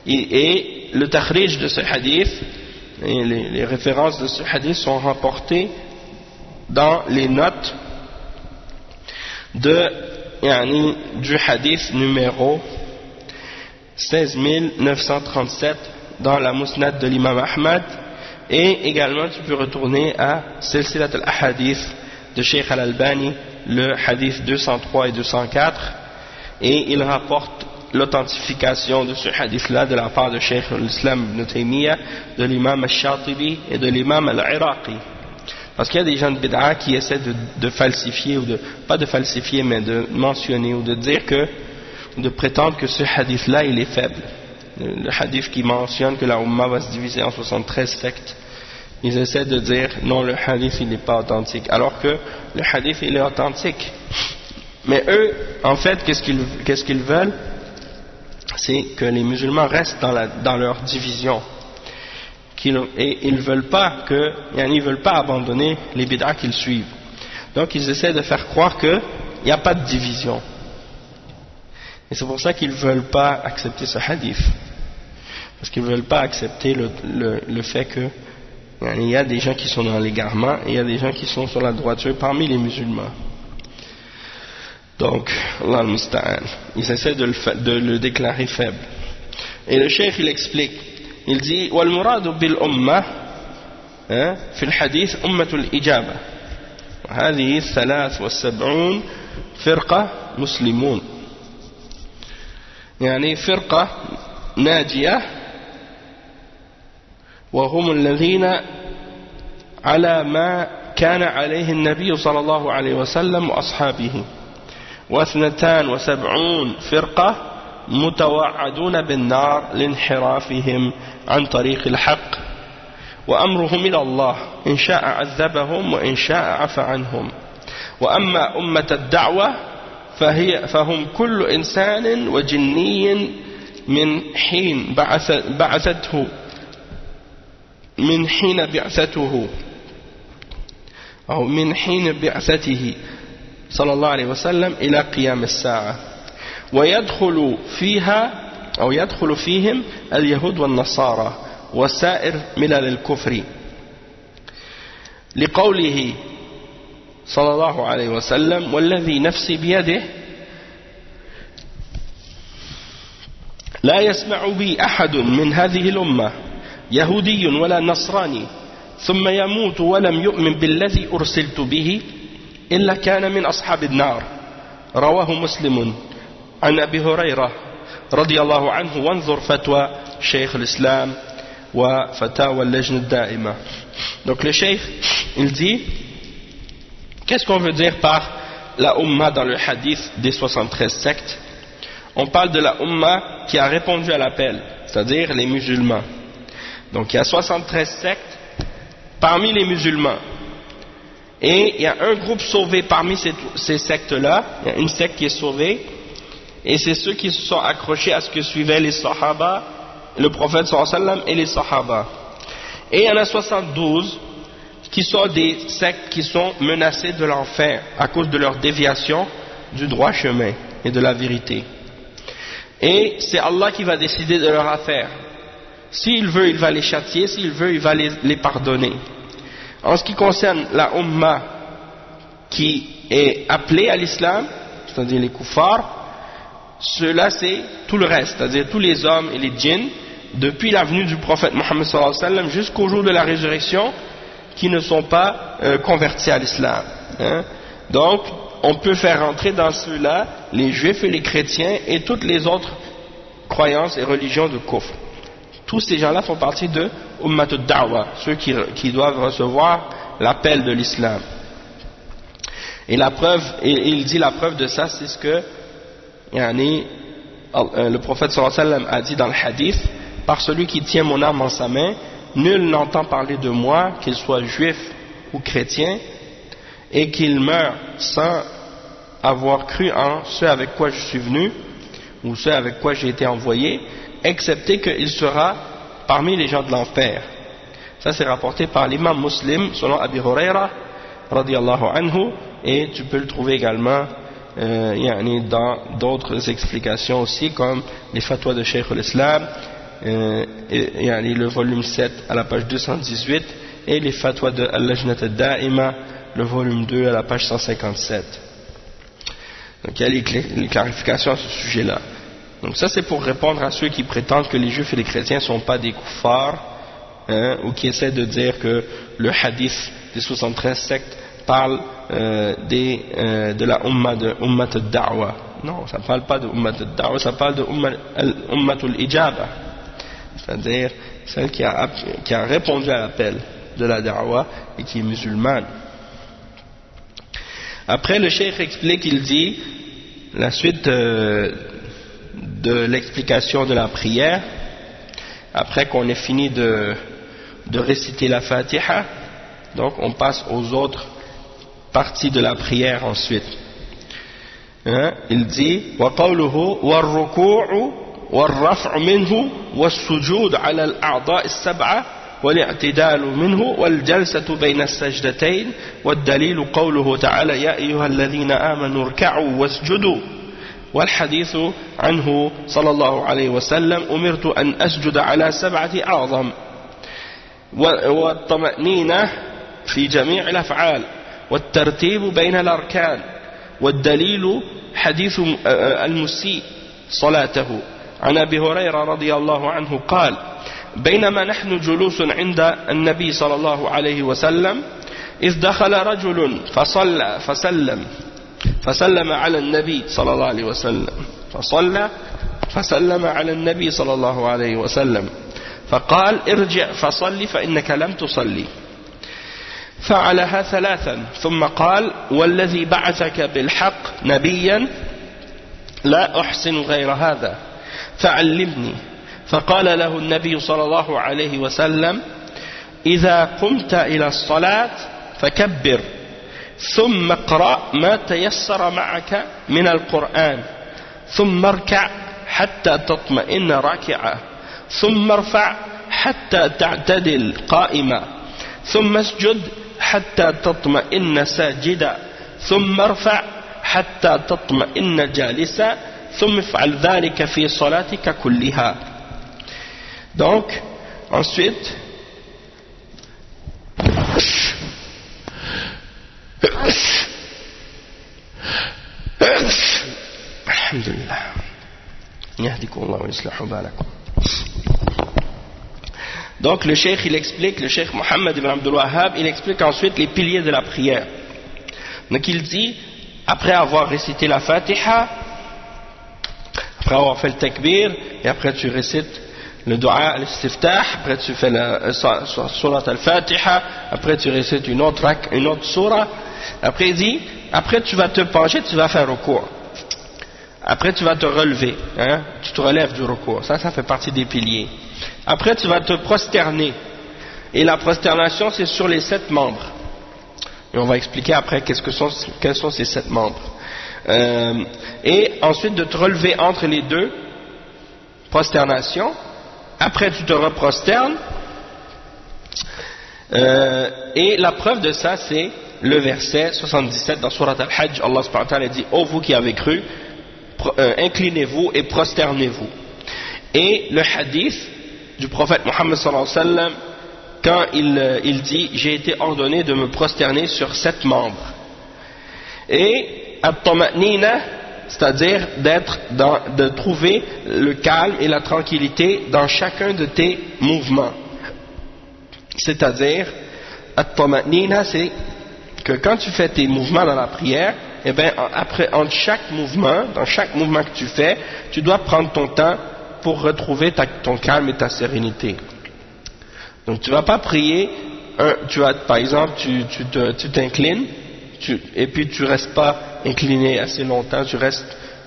Et le takhrij de ce hadith, et les références de ce hadith sont rapportées dans les notes du hadith numéro 16937 dans la Musnad de l'imam Ahmad, et également tu peux retourner à Silsilat al-Ahadith de Cheikh Al-Albani, le hadith 203 et 204, et il rapporte l'authentification de ce hadith-là de la part de Cheikh al-Islam ibn Taymiyyah, de l'imam al-Shatibi et de l'imam al-Iraqi. Parce qu'il y a des gens de bid'a qui essaient de falsifier, ou pas de falsifier, mais de mentionner, ou de dire que, de prétendre que ce hadith-là, il est faible. Le hadith qui mentionne que la Ummah va se diviser en 73 sectes, ils essaient de dire non, le hadith il n'est pas authentique, alors que le hadith il est authentique. Mais eux, en fait, qu'est-ce qu'ils veulent? C'est que les musulmans restent dans leur division, et ils veulent pas abandonner les bid'ah qu'ils suivent. Donc ils essaient de faire croire qu'il n'y a pas de division. Et c'est pour ça qu'ils ne veulent pas accepter ce hadith. Parce qu'ils ne veulent pas accepter le fait que il y a des gens qui sont dans l'égarement et il y a des gens qui sont sur la droiture parmi les musulmans. Donc, Allah al-Musta'an, ils essaient de le déclarer faible. Et le cheikh il explique, il dit وَالْمُرَادُ بِالْأُمَّةِ في الحديث أمة الإجابة وهذه 73 فرقة مسلمون، يعني فرقة ناجية وهم الذين على ما كان عليه النبي صلى الله عليه وسلم وأصحابه، و72 فرقة متوعدون بالنار لانحرافهم عن طريق الحق، وأمرهم إلى الله إن شاء عذبهم وإن شاء عفى عنهم. وأما أمة الدعوة فهم كل إنسان وجني من حين بعثته صلى الله عليه وسلم إلى قيام الساعة، ويدخل فيهم اليهود والنصارى وسائر ملل الكفر، لقوله صلى الله عليه وسلم والذي نفسي بيده لا يسمع بي أحد من هذه الأمة يهودي ولا نصراني ثم يموت ولم يؤمن بالذي أرسلت به إلا كان من أصحاب النار. رواه مسلم عن أبي هريرة رضي الله عنه وانظر فتوى شيخ الإسلام وفتاوى اللجنة الدائمة. Donc le cheikh il dit, qu'est-ce qu'on veut dire par la Ummah dans le hadith des 73 sectes? On parle de la Ummah qui a répondu à l'appel, c'est-à-dire les musulmans. Donc il y a 73 sectes parmi les musulmans. Et il y a un groupe sauvé parmi ces sectes-là, il y a une secte qui est sauvée, et c'est ceux qui se sont accrochés à ce que suivaient les Sahaba, le prophète sallallahu alayhi wa sallam et les Sahaba. Et il y en a 72 qui sont des sectes qui sont menacées de l'enfer à cause de leur déviation du droit chemin et de la vérité. Et c'est Allah qui va décider de leur affaire. S'il veut, il va les châtier, s'il veut, il va les pardonner. En ce qui concerne la Ummah qui est appelée à l'islam, c'est-à-dire les kuffars, cela c'est tout le reste, c'est-à-dire tous les hommes et les djinns, depuis la venue du prophète Mohammed sallallahu alayhi wa sallam jusqu'au jour de la résurrection, qui ne sont pas convertis à l'islam. Donc, on peut faire rentrer dans ceux-là les juifs et les chrétiens et toutes les autres croyances et religions de kufr. Tous ces gens-là font partie de Ummatul Da'wa, ceux qui doivent recevoir l'appel de l'islam. Et la preuve, il dit la preuve de ça, c'est ce que le prophète sallallahu alayhi wa sallam a dit dans le hadith, par celui qui tient mon âme en sa main, nul n'entend parler de moi, qu'il soit juif ou chrétien, et qu'il meure sans avoir cru en ce avec quoi je suis venu, ou ce avec quoi j'ai été envoyé, excepté qu'il sera parmi les gens de l'enfer. Ça c'est rapporté par l'imam Muslim selon Abi Huraira radiyallahu anhu, et tu peux le trouver également dans d'autres explications aussi, comme les fatwas de Cheikh al-Islam, le volume 7 à la page 218, et les fatwas de Al-Lajnat al-Da'ima, le volume 2 à la page 157. Donc il y a les clarifications à ce sujet-là. Donc ça c'est pour répondre à ceux qui prétendent que les juifs et les chrétiens ne sont pas des kuffars, ou qui essaient de dire que le hadith des 73 sectes parle de la ummat al-da'wa. Non, ça ne parle pas de ummat al-da'wa, ça parle de ummat al-ijaba, c'est-à-dire celle qui a répondu à l'appel de la da'wa et qui est musulmane. Après le cheikh explique, il dit la suite de l'explication de la prière, après qu'on ait fini de réciter la Fatiha, donc on passe aux autres parties de la prière ensuite. Il dit وَقَوْلُهُ وَالرُّكُوعُ وَالرَّفْعُ مِنْهُ وَالسُّجُودُ عَلَى الْأَعْضَاءِ السَّبْعَةِ والاعتدال منه والجلسة بين السجدتين والدليل قوله تعالى يا أيها الذين آمنوا اركعوا واسجدوا والحديث عنه صلى الله عليه وسلم أمرت أن أسجد على 7 أعظم والطمأنينة في جميع الأفعال والترتيب بين الأركان والدليل حديث المسيء صلاته عن أبي هريرة رضي الله عنه قال بينما نحن جلوس عند النبي صلى الله عليه وسلم إذ دخل رجل فسلم على النبي صلى الله عليه وسلم فسلم على النبي صلى الله عليه وسلم فقال ارجع فصلي فإنك لم تصلي فعلها 3 ثم قال والذي بعثك بالحق نبيا لا أحسن غير هذا فعلمني فقال له النبي صلى الله عليه وسلم إذا قمت إلى الصلاة فكبر ثم اقرأ ما تيسر معك من القرآن ثم اركع حتى تطمئن راكعا ثم ارفع حتى تعتدل قائما ثم اسجد حتى تطمئن ساجدا ثم ارفع حتى تطمئن جالسا ثم افعل ذلك في صلاتك كلها. Donc, ensuite, alhamdulillah, yahdikumullah wa yuslihu balakum. Donc le cheikh il explique, le cheikh Mohammed ibn Abdul Wahhab, il explique ensuite les piliers de la prière. Donc il dit, après avoir récité la Fatiha, après avoir fait le takbir, et après tu récites le dua al-istiftah, après tu fais la surat al-Fatiha, après tu récites une autre surah, après il dit, après tu vas te pencher, tu vas faire recours. Après tu vas te relever, tu te relèves du recours, ça fait partie des piliers. Après tu vas te prosterner, et la prosternation c'est sur les 7 membres. Et on va expliquer après quels sont ces 7 membres. Et ensuite de te relever entre les 2 prosternations. Après tu te reprosternes, et la preuve de ça c'est le verset 77 dans Surat Al-Hajj. Allah subhanahu wa ta'ala dit ô vous qui avez cru, inclinez-vous et prosternez-vous. Et le hadith du prophète Mohammed sallallahu alayhi wa sallam, quand il dit j'ai été ordonné de me prosterner sur 7 membres, et at-tama'nina, c'est-à-dire de trouver le calme et la tranquillité dans chacun de tes mouvements. C'est-à-dire, at-tama'nina, c'est que quand tu fais tes mouvements dans la prière, et bien après, entre chaque mouvement, dans chaque mouvement que tu fais, tu dois prendre ton temps pour retrouver ton calme et ta sérénité. Donc tu ne vas pas prier, par exemple, tu t'inclines, et puis tu ne restes pas incliné assez longtemps, tu restes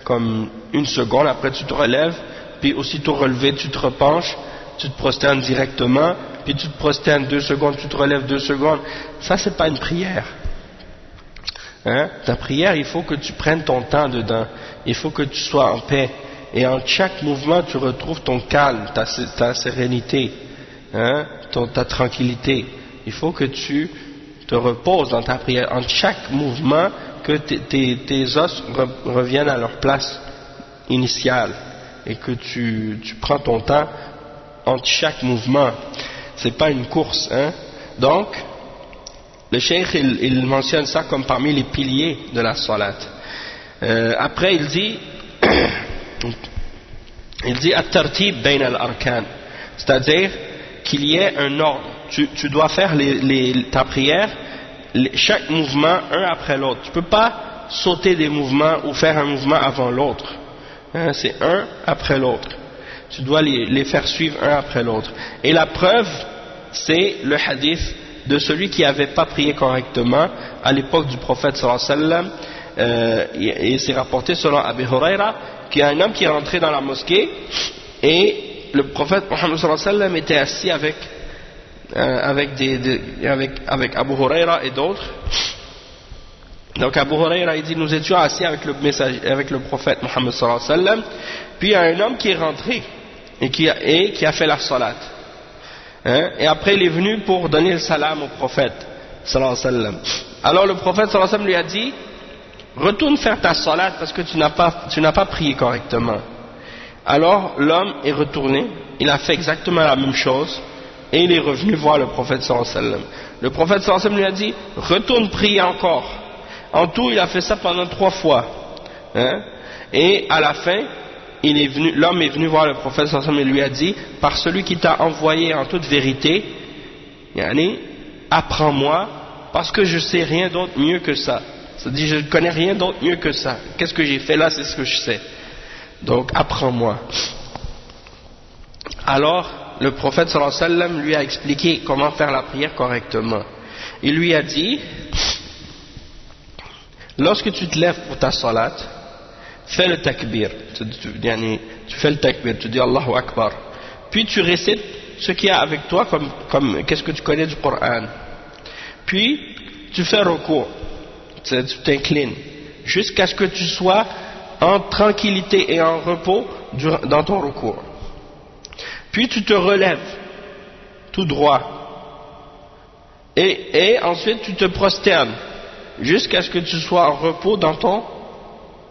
comme une seconde, après tu te relèves, puis aussitôt relevé tu te repenches, tu te prosternes directement, puis tu te prosternes 2 secondes, tu te relèves 2 secondes. Ça c'est pas une prière. Hein? Ta prière, il faut que tu prennes ton temps dedans, il faut que tu sois en paix, et en chaque mouvement tu retrouves ton calme, ta sérénité, hein? Ta tranquillité. Il faut que tu te reposes dans ta prière, en chaque mouvement, que tes os reviennent à leur place initiale, et que tu prends ton temps entre chaque mouvement. C'est pas une course, hein? Donc le cheikh il mentionne ça comme parmi les piliers de la salat. Après il dit at-tartib bayn al-arkan, c'est-à-dire qu'il y ait un ordre. Tu dois faire ta prière, chaque mouvement un après l'autre. Tu peux pas sauter des mouvements ou faire un mouvement avant l'autre, hein, c'est un après l'autre. Tu dois les faire suivre un après l'autre. Et la preuve, c'est le hadith de celui qui n'avait pas prié correctement à l'époque du prophète sallallahu alayhi wa sallam, et c'est rapporté selon Abu Huraira qu'il y a un homme qui est rentré dans la mosquée et le prophète Muhammad sallallahu alayhi wa sallam était assis avec Abu Huraira et d'autres. Donc Abu Huraira il dit nous étions assis avec le prophète Muhammad sallallahu alayhi wa sallam, puis il y a un homme qui est rentré et qui a fait la salat. Hein? Et après il est venu pour donner le salam au prophète sallallahu alayhi wa sallam. Alors le prophète sallallahu alayhi wa sallam lui a dit retourne faire ta salat parce que tu n'as pas prié correctement. Alors l'homme est retourné, il a fait exactement la même chose et il est revenu voir le prophète sallallahu alayhi wa sallam. Le prophète sallallahu alayhi wa sallam lui a dit retourne prier encore. En tout il a fait ça pendant 3 fois, hein? Et à la fin l'homme est venu voir le prophète sallallahu alayhi wa sallam et lui a dit par celui qui t'a envoyé en toute vérité, yani, apprends-moi parce que je sais rien d'autre mieux que ça. C'est-à-dire je ne connais rien d'autre mieux que ça. Qu'est-ce que j'ai fait là, c'est ce que je sais. Donc apprends-moi. Alors le prophète sallallahu alayhi wa sallam lui a expliqué comment faire la prière correctement. Il lui a dit lorsque tu te lèves pour ta salat, fais le takbir, tu fais le takbir, tu dis Allahu Akbar, puis tu récites ce qu'il y a avec toi comme qu'est-ce que tu connais du Coran, puis tu fais recours, tu t'inclines jusqu'à ce que tu sois en tranquillité et en repos dans ton recours, puis tu te relèves tout droit et ensuite tu te prosternes jusqu'à ce que tu sois en repos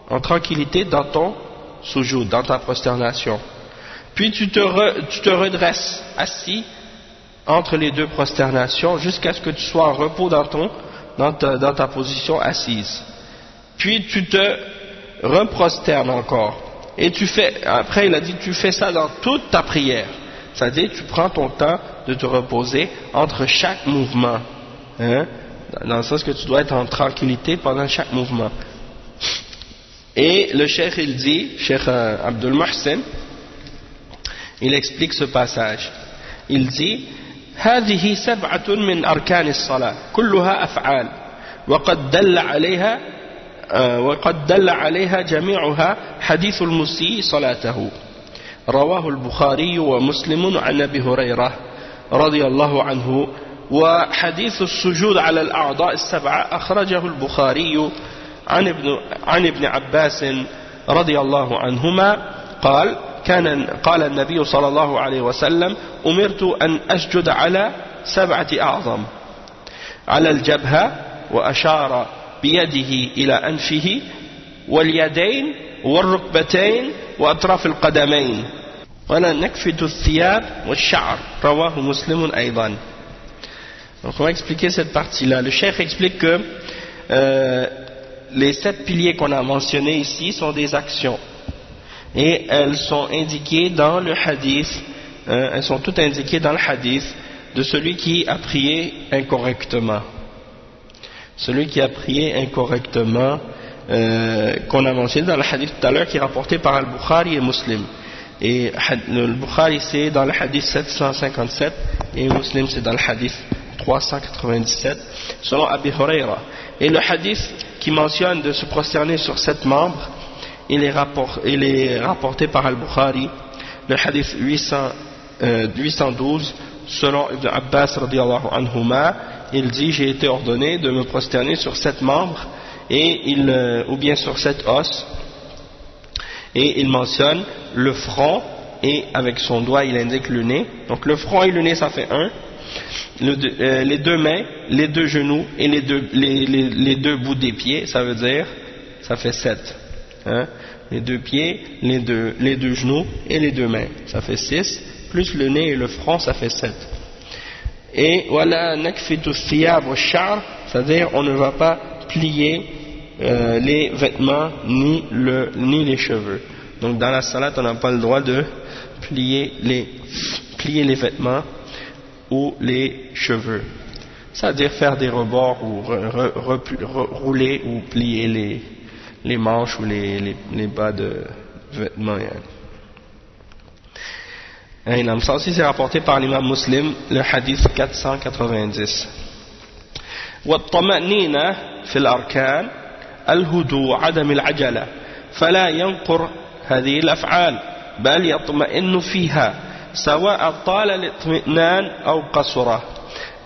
en tranquillité dans ton soujoud, dans ta prosternation. Puis tu te redresses assis entre les 2 prosternations jusqu'à ce que tu sois en repos dans ta position assise. Puis tu te reprosternes encore. Et après il a dit tu fais ça dans toute ta prière. C'est-à-dire tu prends ton temps de te reposer entre chaque mouvement, hein? Dans le sens que tu dois être en tranquillité pendant chaque mouvement. Et le cheikh il dit, cheikh Abdul Muhsin, il explique ce passage. Il dit هذه 7 من أركان الصلاة كلها أفعال وقد دل عليها جميعها حديث المسيء صلاته رواه البخاري ومسلم عن أبي هريرة رضي الله عنه وحديث السجود على الأعضاء 7 أخرجه البخاري عن ابن عباس رضي الله عنهما قال النبي صلى الله عليه وسلم أمرت أن أسجد على 7 أعظم على الجبهة وأشار بيده إلى أنفه واليدين والركبتين وأطراف القدمين ولا نكفت الثياب والشعر رواه مسلم أيضا. Donc on va expliquer cette partie-là. Le cheikh explique que les 7 piliers qu'on a mentionnés ici sont des actions et elles sont indiquées dans le hadith, elles sont toutes indiquées dans le hadith de celui qui a prié incorrectement. Celui qui a prié incorrectement, qu'on a mentionné dans le hadith tout à l'heure, qui est rapporté par Al-Bukhari et Muslim. Et le Bukhari c'est dans le hadith 757 et Muslim c'est dans le hadith 397 selon Abi Huraira. Et le hadith qui mentionne de se prosterner sur 7 membres il est rapporté par Al-Bukhari, le hadith 812, selon Ibn Abbas radiyallahu anhuma, il dit: j'ai été ordonné de me prosterner sur 7 membres, ou bien sur 7 os, et il mentionne le front, et avec son doigt il indique le nez. Donc le front et le nez, ça fait 1, les 2 mains, les 2 genoux et les deux bouts des pieds, ça veut dire, ça fait 7, hein? Les 2 pieds, les deux genoux et les 2 mains, ça fait 6, plus le nez et le front, ça fait 7. Et voilà, nakfitu thiyab wa sha'r, c'est-à-dire on ne va pas plier les vêtements ni les cheveux. Donc dans la salate, on n'a pas le droit de plier les vêtements ou les cheveux, c'est-à-dire faire des rebords ou rouler ou plier les manches ou les bas de vêtements. Et ça aussi c'est rapporté par l'imam Muslim, le hadith 490. والطمأنينة في الأركان الهدوء عدم العجلة فلا ينقر هذه الأفعال بل يطمئن فيها سواء طال الاطمئنان أو قصره.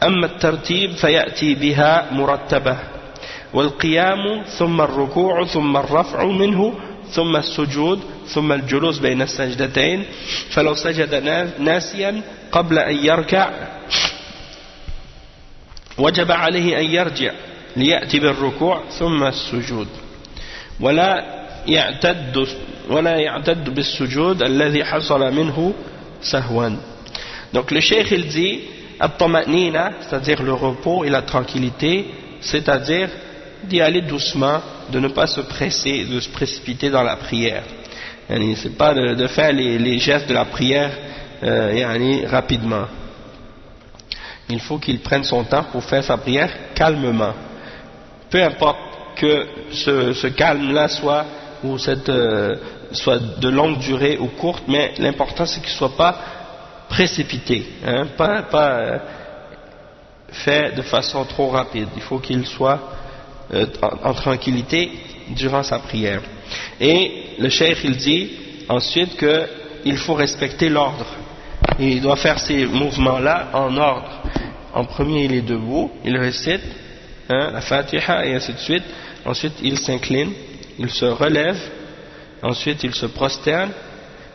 أما الترتيب فيأتي بها مرتبة، والقيام ثم الركوع ثم الرفع منه ثم السجود ثم الجلوس بين السجدتين، فلو سجد ناسيا قبل أن يركع وجب عليه أن يرجع ليأتي بالركوع ثم السجود، ولا يعتد بالسجود الذي حصل منه سهوا. Donc le cheikh il dit at-tamanina, c'est-à-dire le repos et la tranquillité, c'est-à-dire d'y aller doucement, de ne pas se presser, de se précipiter dans la prière. C'est pas de faire les gestes de la prière rapidement. Il faut qu'il prenne son temps pour faire sa prière calmement. Peu importe que ce calme-là soit de longue durée ou courte, mais l'important c'est qu'il ne soit pas précipité, hein, pas fait de façon trop rapide. Il faut qu'il soit en tranquillité durant sa prière. Et le cheikh il dit ensuite qu'il faut respecter l'ordre. Il doit faire ces mouvements-là en ordre. En premier il est debout, il récite la Fatiha et ainsi de suite. Ensuite il s'incline, il se relève, ensuite il se prosterne,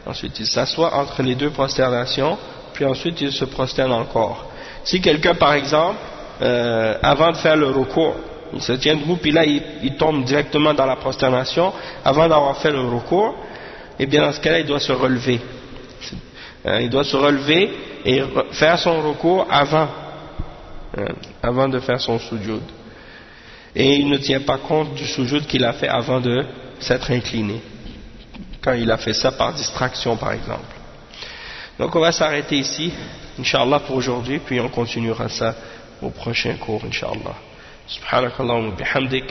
ensuite il s'assoit entre les 2 prosternations, puis ensuite il se prosterne encore. Si quelqu'un par exemple avant de faire le recours, il se tient debout puis là il tombe directement dans la prosternation avant d'avoir fait le recours, et bien dans ce cas-là il doit se relever. Il doit se relever et faire son recours avant de faire son sujoud. Et il ne tient pas compte du sujoud qu'il a fait avant de s'être incliné, quand il a fait ça par distraction par exemple. Donc on va s'arrêter ici, Inch'Allah, pour aujourd'hui, puis on continuera ça au prochain cours, Inch'Allah. Subhanakallahumma bihamdik,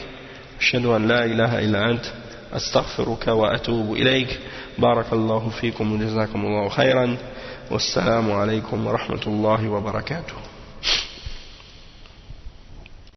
ashhadu an la ilaha illa ant, astaghfiruka wa atubu ilayk. Barakallahu fikum wa jazakumullahu khairan. Wassalamu alaykum wa rahmatullahi wa barakatuh.